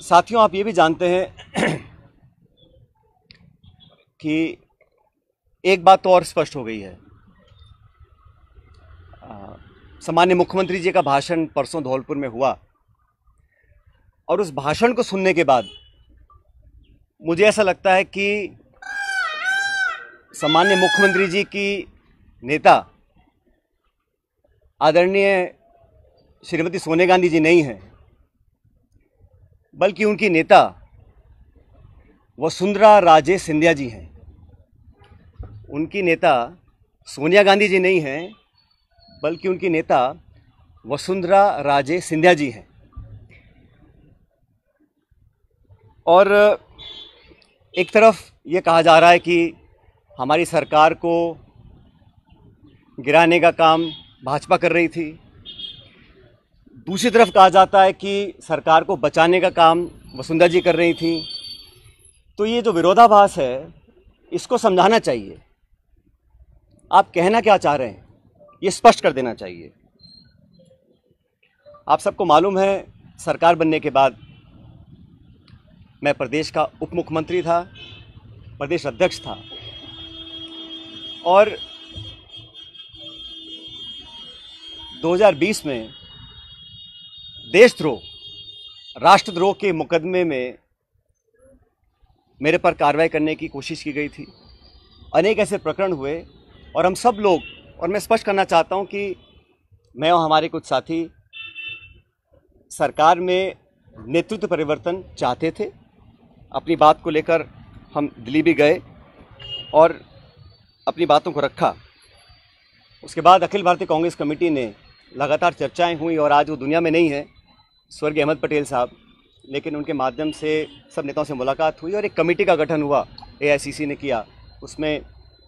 साथियों, आप ये भी जानते हैं कि एक बात तो और स्पष्ट हो गई है। सामान्य मुख्यमंत्री जी का भाषण परसों धौलपुर में हुआ और उस भाषण को सुनने के बाद मुझे ऐसा लगता है कि सामान्य मुख्यमंत्री जी की नेता आदरणीय श्रीमती सोनिया गांधी जी नहीं हैं, बल्कि उनकी नेता वसुंधरा राजे सिंधिया जी हैं। उनकी नेता सोनिया गांधी जी नहीं हैं, बल्कि उनकी नेता वसुंधरा राजे सिंधिया जी हैं। और एक तरफ ये कहा जा रहा है कि हमारी सरकार को गिराने का काम भाजपा कर रही थी, दूसरी तरफ कहा जाता है कि सरकार को बचाने का काम वसुंधरा जी कर रही थी। तो ये जो विरोधाभास है, इसको समझाना चाहिए। आप कहना क्या चाह रहे हैं, ये स्पष्ट कर देना चाहिए। आप सबको मालूम है, सरकार बनने के बाद मैं प्रदेश का उप मुख्यमंत्री था, प्रदेश अध्यक्ष था, और 2020 में देशद्रोह, राष्ट्रद्रोह के मुकदमे में मेरे पर कार्रवाई करने की कोशिश की गई थी। अनेक ऐसे प्रकरण हुए और हम सब लोग, और मैं स्पष्ट करना चाहता हूं कि मैं और हमारे कुछ साथी सरकार में नेतृत्व परिवर्तन चाहते थे। अपनी बात को लेकर हम दिल्ली भी गए और अपनी बातों को रखा। उसके बाद अखिल भारतीय कांग्रेस कमेटी ने लगातार चर्चाएं हुई और आज वो दुनिया में नहीं है, स्वर्गीय अहमद पटेल साहब, लेकिन उनके माध्यम से सब नेताओं से मुलाकात हुई और एक कमेटी का गठन हुआ, एआईसीसी ने किया। उसमें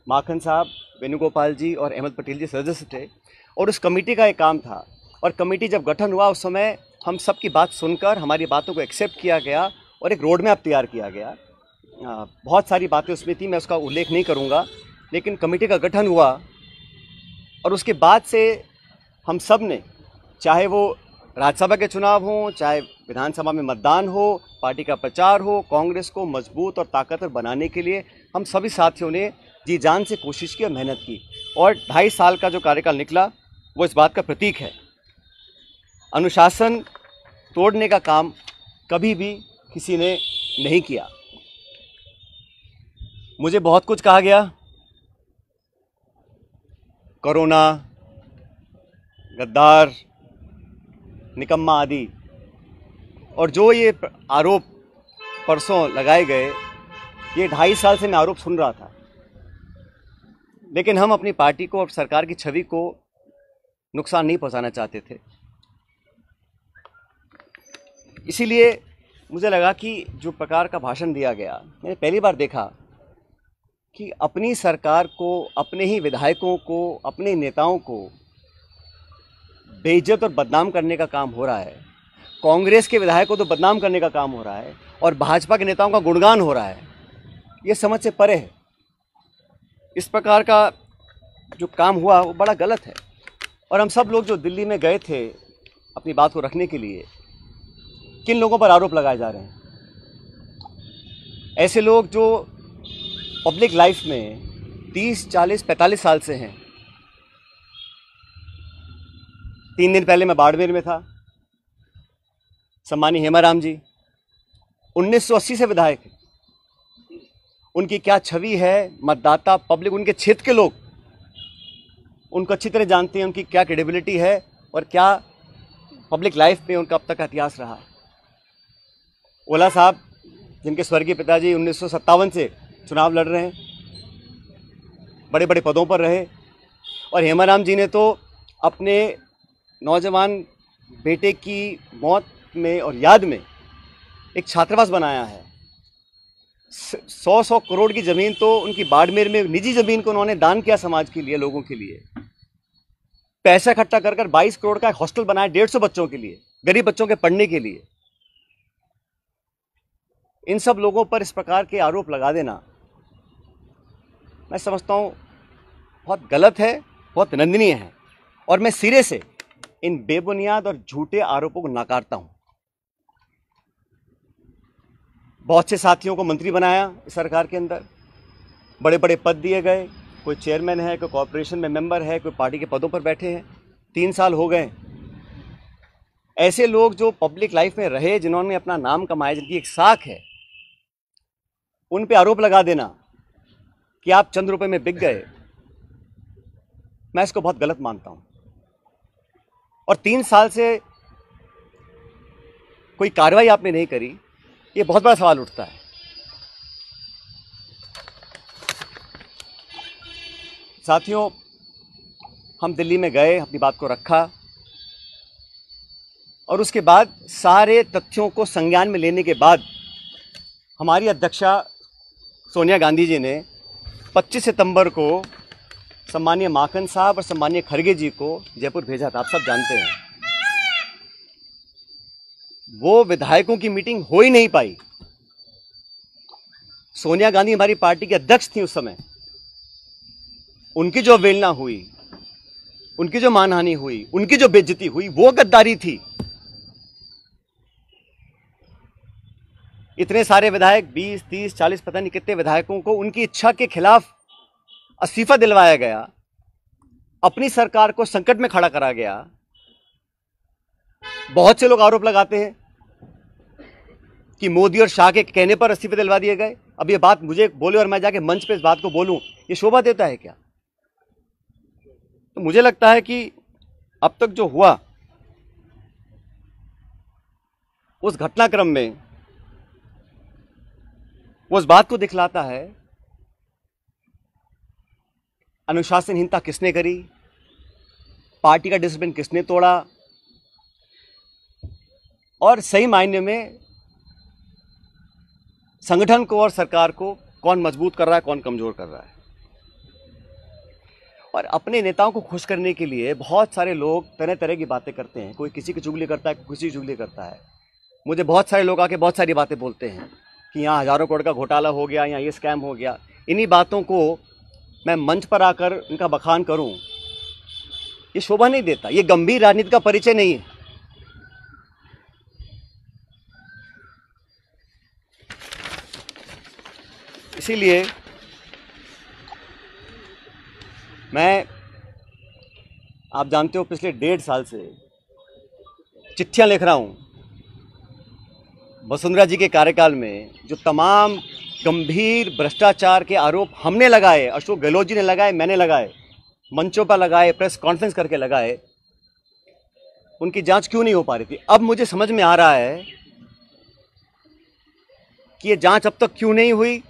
माखन साहब, वेणुगोपाल जी और अहमद पटेल जी सदस्य थे और उस कमेटी का एक काम था। और कमेटी जब गठन हुआ उस समय हम सब की बात सुनकर हमारी बातों को एक्सेप्ट किया गया और एक रोड मैप तैयार किया गया। बहुत सारी बातें उसमें थी, मैं उसका उल्लेख नहीं करूँगा, लेकिन कमेटी का गठन हुआ और उसके बाद से हम सब ने, चाहे वो राज्यसभा के चुनाव हों, चाहे विधानसभा में मतदान हो, पार्टी का प्रचार हो, कांग्रेस को मजबूत और ताकतवर बनाने के लिए हम सभी साथियों ने जी जान से कोशिश की और मेहनत की। और 2.5 साल का जो कार्यकाल निकला वो इस बात का प्रतीक है। अनुशासन तोड़ने का काम कभी भी किसी ने नहीं किया। मुझे बहुत कुछ कहा गया, कोरोना, गद्दार, निकम्मा आदि, और जो ये आरोप परसों लगाए गए, ये 2.5 साल से मैं आरोप सुन रहा था। लेकिन हम अपनी पार्टी को और सरकार की छवि को नुकसान नहीं पहुंचाना चाहते थे। इसीलिए मुझे लगा कि जो प्रकार का भाषण दिया गया, मैंने पहली बार देखा कि अपनी सरकार को, अपने ही विधायकों को, अपने नेताओं को बेइज्जत और बदनाम करने का काम हो रहा है। कांग्रेस के विधायकों को तो बदनाम करने का काम हो रहा है और भाजपा के नेताओं का गुणगान हो रहा है। ये समझ से परे है। इस प्रकार का जो काम हुआ वो बड़ा गलत है। और हम सब लोग जो दिल्ली में गए थे अपनी बात को रखने के लिए, किन लोगों पर आरोप लगाए जा रहे हैं? ऐसे लोग जो पब्लिक लाइफ में 30, 40, 45 साल से हैं। 3 दिन पहले मैं बाड़मेर में था। सम्मानी हेमाराम जी 1980 से विधायक हैं। उनकी क्या छवि है, मतदाता, पब्लिक, उनके क्षेत्र के लोग उनको अच्छी तरह जानते हैं, उनकी क्या क्रेडिबिलिटी है और क्या पब्लिक लाइफ में उनका अब तक का इतिहास रहा। ओला साहब, जिनके स्वर्गीय पिताजी 1957 से चुनाव लड़ रहे हैं, बड़े बड़े पदों पर रहे, और हेमाराम जी ने तो अपने नौजवान बेटे की मौत में और याद में एक छात्रावास बनाया है। 100 करोड़ की ज़मीन तो उनकी बाड़मेर में, निजी ज़मीन को उन्होंने दान किया समाज के लिए, लोगों के लिए। पैसा इकट्ठा कर 22 करोड़ का एक हॉस्टल बनाया 150 बच्चों के लिए, गरीब बच्चों के पढ़ने के लिए। इन सब लोगों पर इस प्रकार के आरोप लगा देना, मैं समझता हूँ बहुत गलत है, बहुत निंदनीय है, और मैं सिरे से इन बेबुनियाद और झूठे आरोपों को नकारता हूँ। बहुत से साथियों को मंत्री बनाया इस सरकार के अंदर, बड़े बड़े पद दिए गए, कोई चेयरमैन है, कोई कॉर्पोरेशन में मेंबर है, कोई पार्टी के पदों पर बैठे हैं। 3 साल हो गए। ऐसे लोग जो पब्लिक लाइफ में रहे, जिन्होंने अपना नाम कमाया, जिनकी एक साख है, उन पे आरोप लगा देना कि आप चंद रुपए में बिक गए, मैं इसको बहुत गलत मानता हूं। और 3 साल से कोई कार्रवाई आपने नहीं करी, ये बहुत बड़ा सवाल उठता है। साथियों, हम दिल्ली में गए, अपनी बात को रखा और उसके बाद सारे तथ्यों को संज्ञान में लेने के बाद हमारी अध्यक्षा सोनिया गांधी जी ने 25 सितंबर को सम्मानीय माखन साहब और सम्मानीय खड़गे जी को जयपुर भेजा था। आप सब जानते हैं। वो विधायकों की मीटिंग हो ही नहीं पाई। सोनिया गांधी हमारी पार्टी की अध्यक्ष थी उस समय। उनकी जो अवहेलना हुई, उनकी जो मानहानि हुई, उनकी जो बेइज्जती हुई, वो गद्दारी थी। इतने सारे विधायक, 20, 30, 40 पता नहीं कितने विधायकों को उनकी इच्छा के खिलाफ इस्तीफा दिलवाया गया, अपनी सरकार को संकट में खड़ा करा गया। बहुत से लोग आरोप लगाते हैं कि मोदी और शाह के कहने पर इस्तीफे दिलवा दिए गए। अब ये बात मुझे बोले और मैं जाके मंच पे इस बात को बोलूं, ये शोभा देता है क्या? तो मुझे लगता है कि अब तक जो हुआ उस घटनाक्रम में वो इस बात को दिखलाता है अनुशासनहीनता किसने करी, पार्टी का डिसिप्लिन किसने तोड़ा और सही मायने में संगठन को और सरकार को कौन मजबूत कर रहा है, कौन कमजोर कर रहा है। और अपने नेताओं को खुश करने के लिए बहुत सारे लोग तरह तरह की बातें करते हैं। कोई किसी की चुगली करता है, कोई किसी की चुगली करता है। मुझे बहुत सारे लोग आके बहुत सारी बातें बोलते हैं कि यहाँ हजारों करोड़ का घोटाला हो गया, यहाँ ये स्कैम हो गया। इन्हीं बातों को मैं मंच पर आकर इनका बखान करूं, ये शोभा नहीं देता। ये गंभीर राजनीति का परिचय नहीं है। इसीलिए मैं, आप जानते हो, पिछले 1.5 साल से चिट्ठियां लिख रहा हूं वसुंधरा जी के कार्यकाल में जो तमाम गंभीर भ्रष्टाचार के आरोप हमने लगाए, अशोक गहलोत जी ने लगाए, मैंने लगाए, मंचों पर लगाए, प्रेस कॉन्फ्रेंस करके लगाए, उनकी जांच क्यों नहीं हो पा रही थी। अब मुझे समझ में आ रहा है कि ये जांच अब तक क्यों नहीं हुई।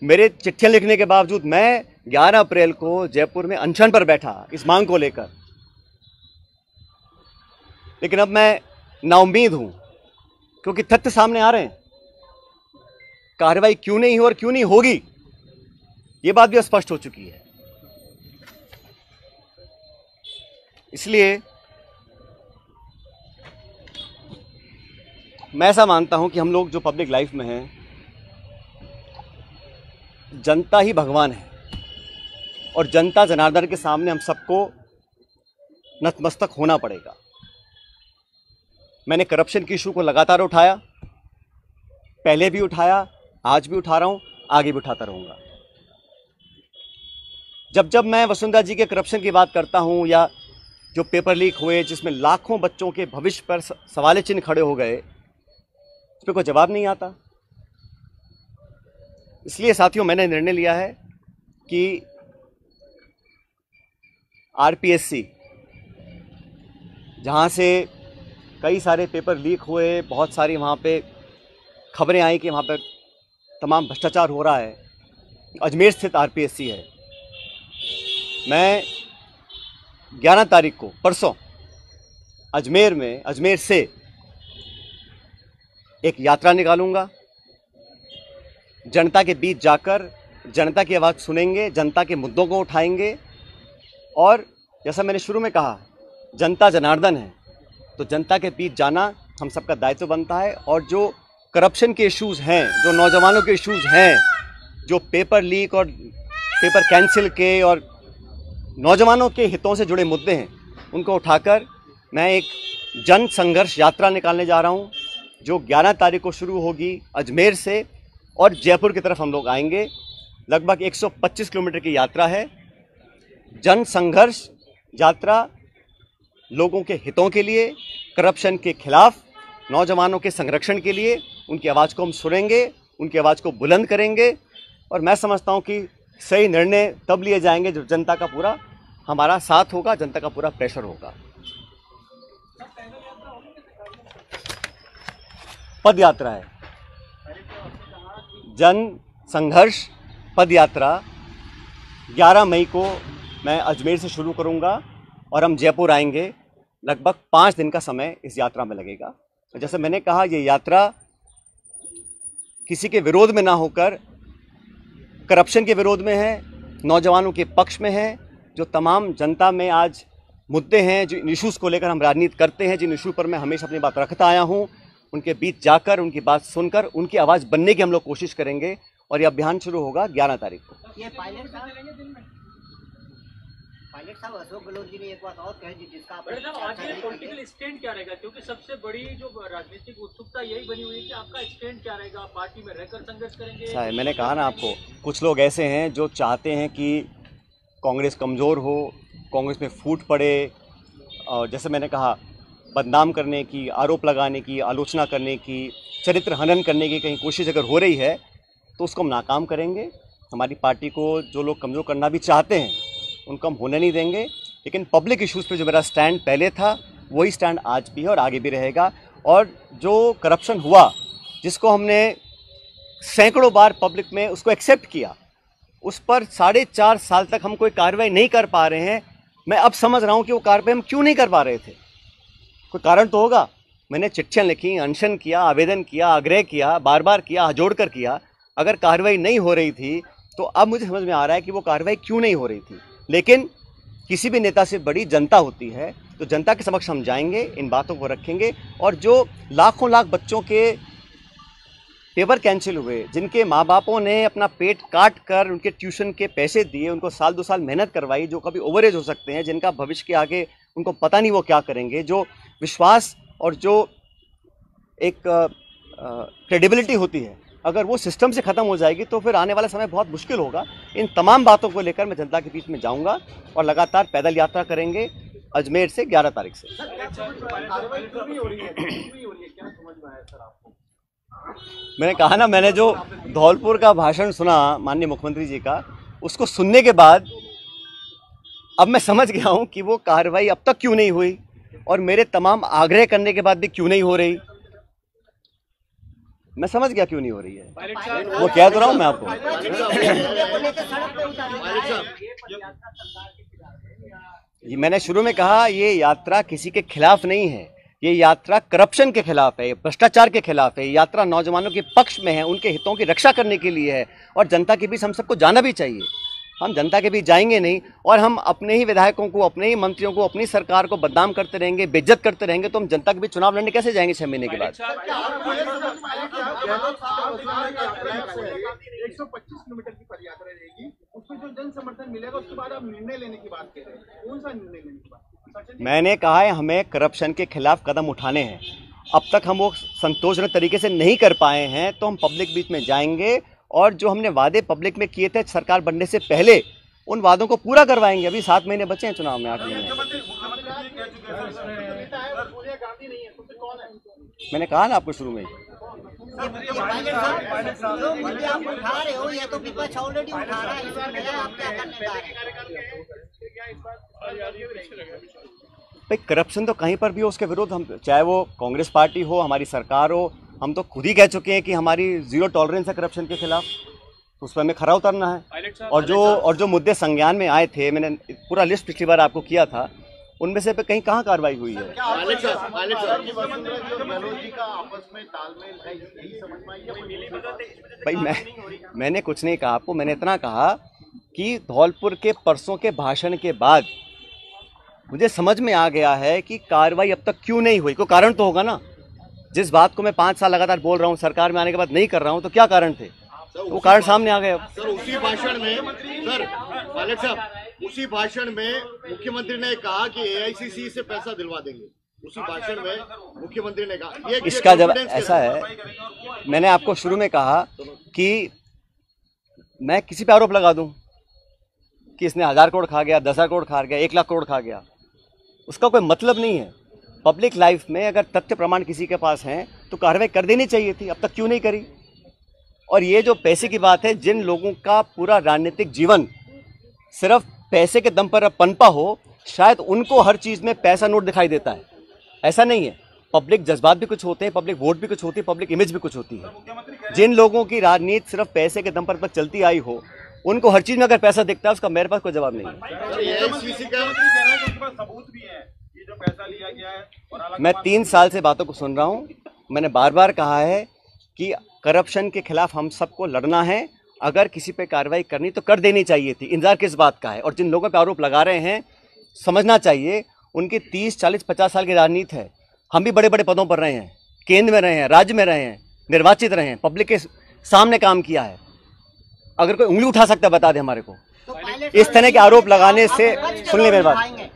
मेरे चिट्ठियां लिखने के बावजूद मैं 11 अप्रैल को जयपुर में अनशन पर बैठा इस मांग को लेकर, लेकिन अब मैं नाउम्मीद हूं क्योंकि तथ्य सामने आ रहे हैं। कार्रवाई क्यों नहीं हो और क्यों नहीं होगी, ये बात भी स्पष्ट हो चुकी है। इसलिए मैं ऐसा मानता हूं कि हम लोग जो पब्लिक लाइफ में हैं, जनता ही भगवान है और जनता जनार्दन के सामने हम सबको नतमस्तक होना पड़ेगा। मैंने करप्शन की इशू को लगातार उठाया, पहले भी उठाया, आज भी उठा रहा हूं, आगे भी उठाता रहूंगा। जब जब मैं वसुंधरा जी के करप्शन की बात करता हूं या जो पेपर लीक हुए जिसमें लाखों बच्चों के भविष्य पर सवाल चिन्ह खड़े हो गए, उस पर कोई जवाब नहीं आता। इसलिए साथियों, मैंने निर्णय लिया है कि आरपीएससी, जहां से कई सारे पेपर लीक हुए, बहुत सारी वहाँ पे खबरें आई कि वहाँ पे तमाम भ्रष्टाचार हो रहा है, अजमेर स्थित आरपीएससी है। मैं 11 तारीख को, परसों, अजमेर से एक यात्रा निकालूंगा। जनता के बीच जाकर जनता की आवाज़ सुनेंगे, जनता के मुद्दों को उठाएंगे और जैसा मैंने शुरू में कहा, जनता जनार्दन है तो जनता के बीच जाना हम सबका दायित्व बनता है। और जो करप्शन के इश्यूज़ हैं, जो नौजवानों के इश्यूज़ हैं, जो पेपर लीक और पेपर कैंसिल के और नौजवानों के हितों से जुड़े मुद्दे हैं, उनको उठाकर मैं एक जन संघर्ष यात्रा निकालने जा रहा हूँ। जो 11 तारीख को शुरू होगी अजमेर से और जयपुर की तरफ हम लोग आएंगे। लगभग 125 किलोमीटर की यात्रा है। जन संघर्ष यात्रा लोगों के हितों के लिए, करप्शन के खिलाफ, नौजवानों के संरक्षण के लिए। उनकी आवाज़ को हम सुनेंगे, उनकी आवाज़ को बुलंद करेंगे और मैं समझता हूं कि सही निर्णय तब लिए जाएंगे जब जनता का पूरा हमारा साथ होगा, जनता का पूरा प्रेशर होगा। पद यात्रा है, जन संघर्ष पद यात्रा 11 मई को मैं अजमेर से शुरू करूंगा और हम जयपुर आएंगे। लगभग 5 दिन का समय इस यात्रा में लगेगा। जैसे मैंने कहा, ये यात्रा किसी के विरोध में ना होकर करप्शन के विरोध में है, नौजवानों के पक्ष में है। जो तमाम जनता में आज मुद्दे हैं, जो इशूज़ को लेकर हम राजनीति करते हैं, जिन इशू पर मैं हमेशा अपनी बात रखता आया हूं, उनके बीच जाकर, उनकी बात सुनकर, उनकी आवाज़ बनने की हम लोग कोशिश करेंगे। और ये अभियान शुरू होगा 11 तारीख को। ये पायलट साहब अशोक गहलोत जी ने एक बात और कही जिसका आज ये पॉलिटिकल स्टैंड क्या रहेगा, क्योंकि सबसे बड़ी जो राजनीतिक उत्सुकता यही बनी हुई है कि आपका स्टैंड क्या रहेगा, पार्टी में रहकर संघर्ष करेंगे? मैंने कहा ना आपको, कुछ लोग ऐसे हैं जो चाहते हैं कि कांग्रेस कमज़ोर हो, कांग्रेस में फूट पड़े, और जैसे मैंने कहा बदनाम करने की, आरोप लगाने की, आलोचना करने की, चरित्र हनन करने की कहीं कोशिश अगर हो रही है तो उसको हम नाकाम करेंगे। हमारी पार्टी को जो लोग कमज़ोर करना भी चाहते हैं उनको हम होने नहीं देंगे। लेकिन पब्लिक इश्यूज़ पे जो मेरा स्टैंड पहले था वही स्टैंड आज भी है और आगे भी रहेगा। और जो करप्शन हुआ, जिसको हमने सैकड़ों बार पब्लिक में उसको एक्सेप्ट किया, उस पर 4.5 साल तक हम कोई कार्रवाई नहीं कर पा रहे हैं। मैं अब समझ रहा हूँ कि वो कार्रवाई हम क्यों नहीं कर पा रहे थे। कोई कारण तो होगा। मैंने चिट्ठियाँ लिखी, अनशन किया, आवेदन किया, आग्रह किया, बार बार किया, जोड़ कर किया। अगर कार्रवाई नहीं हो रही थी तो अब मुझे समझ में आ रहा है कि वो कार्रवाई क्यों नहीं हो रही थी। लेकिन किसी भी नेता से बड़ी जनता होती है, तो जनता के समक्ष हम जाएंगे, इन बातों को रखेंगे। और जो लाखों लाख बच्चों के पेपर कैंसिल हुए, जिनके माँ बापों ने अपना पेट काट कर उनके ट्यूशन के पैसे दिए, उनको साल 2 साल मेहनत करवाई, जो कभी ओवरेज हो सकते हैं, जिनका भविष्य के आगे उनको पता नहीं वो क्या करेंगे, जो विश्वास और जो एक क्रेडिबिलिटी होती है, अगर वो सिस्टम से ख़त्म हो जाएगी तो फिर आने वाला समय बहुत मुश्किल होगा। इन तमाम बातों को लेकर मैं जनता के बीच में जाऊंगा और लगातार पैदल यात्रा करेंगे अजमेर से 11 तारीख से। मैंने कहा ना, मैंने जो धौलपुर का भाषण सुना माननीय मुख्यमंत्री जी का, उसको सुनने के बाद अब मैं समझ गया हूं कि वो कार्रवाई अब तक क्यों नहीं हुई और मेरे तमाम आग्रह करने के बाद भी क्यों नहीं हो रही। मैं समझ गया क्यों नहीं हो रही है। वो कह तो रहा हूं मैं आपको। ये मैंने शुरू में कहा, ये यात्रा किसी के खिलाफ नहीं है। ये यात्रा करप्शन के खिलाफ है, भ्रष्टाचार के खिलाफ है। ये यात्रा नौजवानों के पक्ष में है, उनके हितों की रक्षा करने के लिए है। और जनता के बीच हम सबको जाना भी चाहिए। हम जनता के बीच जाएंगे नहीं और हम अपने ही विधायकों को, अपने ही मंत्रियों को, अपनी सरकार को बदनाम करते रहेंगे, बेइज्जत करते रहेंगे, तो हम जनता के बीच चुनाव लड़ने कैसे जाएंगे 6 महीने के बाद। 125 किलोमीटर की पदयात्रा रहेगी, उसमें जो जन समर्थन मिलेगा उसके बाद आप निर्णय लेने की बात कह रहे हैं। कौन सा निर्णय लेने की बात? मैंने कहा है हमें करप्शन के खिलाफ कदम उठाने हैं। अब तक हम वो संतोषजनक तरीके से नहीं कर पाए हैं, तो हम पब्लिक बीच में जाएंगे और जो हमने वादे पब्लिक में किए थे सरकार बनने से पहले, उन वादों को पूरा करवाएंगे। अभी 7 महीने बचे हैं चुनाव में, 8 महीने। मैंने कहा ना आपको शुरू में। भाई करप्शन तो कहीं पर भी हो, उसके विरुद्ध हम, चाहे वो कांग्रेस पार्टी हो, हमारी सरकार हो, हम तो खुद ही कह चुके हैं कि हमारी 0 टॉलरेंस है करप्शन के खिलाफ। तो उस पर हमें खरा उतरना है। और जो मुद्दे संज्ञान में आए थे, मैंने पूरा लिस्ट पिछली बार आपको किया था, उनमें से कहीं कहाँ कार्रवाई हुई है। भाई मैंने कुछ नहीं कहा आपको। मैंने इतना कहा कि धौलपुर के परसों के भाषण के बाद मुझे समझ में आ गया है कि कार्रवाई अब तक क्यों नहीं हुई। कोई कारण तो होगा ना। जिस बात को मैं 5 साल लगातार बोल रहा हूँ, सरकार में आने के बाद नहीं कर रहा हूँ, तो क्या कारण थे? वो कारण सामने आ गए। सर उसी भाषण में, सर पायलट साहब, उसी भाषण में मुख्यमंत्री ने कहा कि AICC से पैसा दिलवा देंगे। उसी भाषण में मुख्यमंत्री ने कहा ये इसका जब confidence के ऐसा साथ- है, मैंने आपको शुरू में कहा कि मैं किसी पे आरोप लगा दूं कि इसने 1000 करोड़ खा गया, 10,000 करोड़ खा गया, 1 लाख करोड़ खा गया, उसका कोई मतलब नहीं है। पब्लिक लाइफ में अगर तथ्य प्रमाण किसी के पास हैं तो कार्रवाई कर देनी चाहिए थी, अब तक क्यों नहीं करी। और ये जो पैसे की बात है, जिन लोगों का पूरा राजनीतिक जीवन सिर्फ पैसे के दम पर पनपा हो, शायद उनको हर चीज़ में पैसा नोट दिखाई देता है। ऐसा नहीं है, पब्लिक जज्बात भी कुछ होते हैं, पब्लिक वोट भी कुछ होती है, पब्लिक इमेज भी कुछ होती है। जिन लोगों की राजनीति सिर्फ पैसे के दम पर चलती आई हो, उनको हर चीज़ में अगर पैसा दिखता है, उसका मेरे पास कोई जवाब नहीं है। सर, AICC का सबूत भी है, ये जो पैसा लिया गया है और अलग मैं 3 साल से बातों को सुन रहा हूँ। मैंने बार बार कहा है कि करप्शन के खिलाफ हम सबको लड़ना है। अगर किसी पे कार्रवाई करनी तो कर देनी चाहिए थी, इंतजार किस बात का है। और जिन लोगों पे आरोप लगा रहे हैं, समझना चाहिए उनकी 30, 40, 50 साल की राजनीति है। हम भी बड़े बड़े पदों पर रहे हैं, केंद्र में रहे हैं, राज्य में रहे हैं, निर्वाचित रहे हैं, पब्लिक के सामने काम किया है। अगर कोई उंगली उठा सकता है बता दे हमारे को। तो पायलट इस तरह के आरोप लगाने से, सुन ले मेरी बात, आएंगे।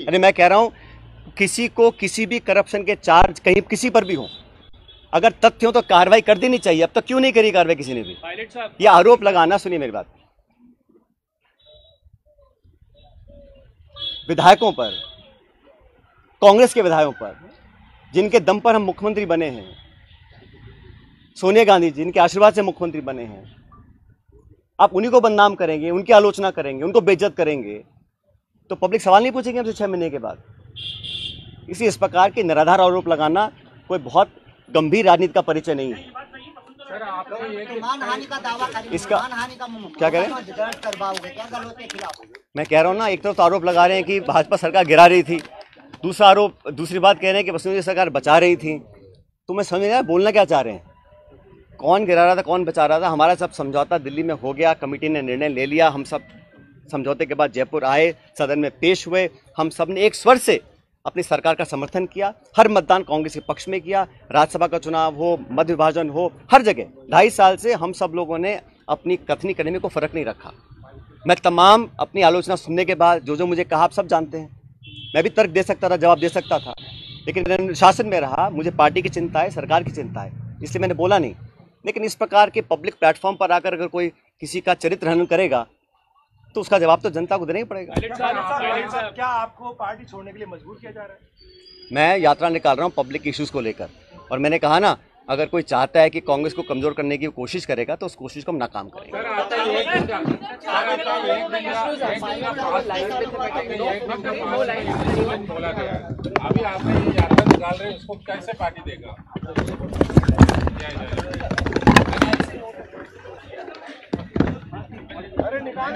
अरे मैं कह रहा हूं किसी को किसी भी करप्शन के चार्ज कहीं किसी पर भी हो, अगर तथ्य हो तो कार्रवाई कर देनी चाहिए। अब तक क्यों नहीं करी कार्रवाई किसी ने भी। पायलट साहब, ये आरोप लगाना, सुनिए मेरी बात, विधायकों पर, कांग्रेस के विधायकों पर, जिनके दम पर हम मुख्यमंत्री बने हैं, सोनिया गांधी जी जिनके आशीर्वाद से मुख्यमंत्री बने हैं, आप उन्हीं को बदनाम करेंगे, उनकी आलोचना करेंगे, उनको बेइज्जत करेंगे, तो पब्लिक सवाल नहीं पूछेगी हमसे 6 महीने के बाद। इस प्रकार के निराधार आरोप लगाना कोई बहुत गंभीर राजनीति का परिचय नहीं है। तो मानहानि का दावा करेंगे, इसका- मानहानि का क्या कह रहे हैं? दर्ज करवाओगे क्या गलत के खिलाफ? मैं कह रहा हूं ना, एक तरफ तो आरोप लगा रहे हैं कि भाजपा सरकार गिरा रही थी, दूसरी बात कह रहे हैं कि वसुंधरा सरकार बचा रही थी। तो मैं समझ नहीं आया बोलना क्या चाह रहे हैं, कौन गिरा रहा था, कौन बचा रहा था। हमारा सब समझौता दिल्ली में हो गया, कमेटी ने निर्णय ले लिया, हम सब समझौते के बाद जयपुर आए, सदन में पेश हुए, हम सब ने एक स्वर से अपनी सरकार का समर्थन किया, हर मतदान कांग्रेस के पक्ष में किया, राज्यसभा का चुनाव हो, मध्य विभाजन हो, हर जगह 2.5 साल से हम सब लोगों ने अपनी कथनी करने में कोई फर्क नहीं रखा। मैं तमाम अपनी आलोचना सुनने के बाद जो मुझे कहा आप सब जानते हैं। मैं भी तर्क दे सकता था, जवाब दे सकता था, लेकिन मैंने शासन में रहा, मुझे पार्टी की चिंता है, सरकार की चिंता है, इसलिए मैंने बोला नहीं। लेकिन इस प्रकार के पब्लिक प्लेटफॉर्म पर आकर अगर कोई किसी का चरित्र हनन करेगा तो उसका जवाब तो जनता को देना ही पड़ेगा। क्या आपको पार्टी छोड़ने के लिए मजबूर किया जा रहा है? मैं यात्रा निकाल रहा हूँ पब्लिक इश्यूज को लेकर, और मैंने कहा ना, अगर कोई चाहता है कि कांग्रेस को कमजोर करने की कोशिश करेगा तो उस कोशिश को हम नाकाम करेंगे। अभी आपने ये यात्रा निकाल रहे हैं, उसको कैसे पार्टी देगा? अरे निकाल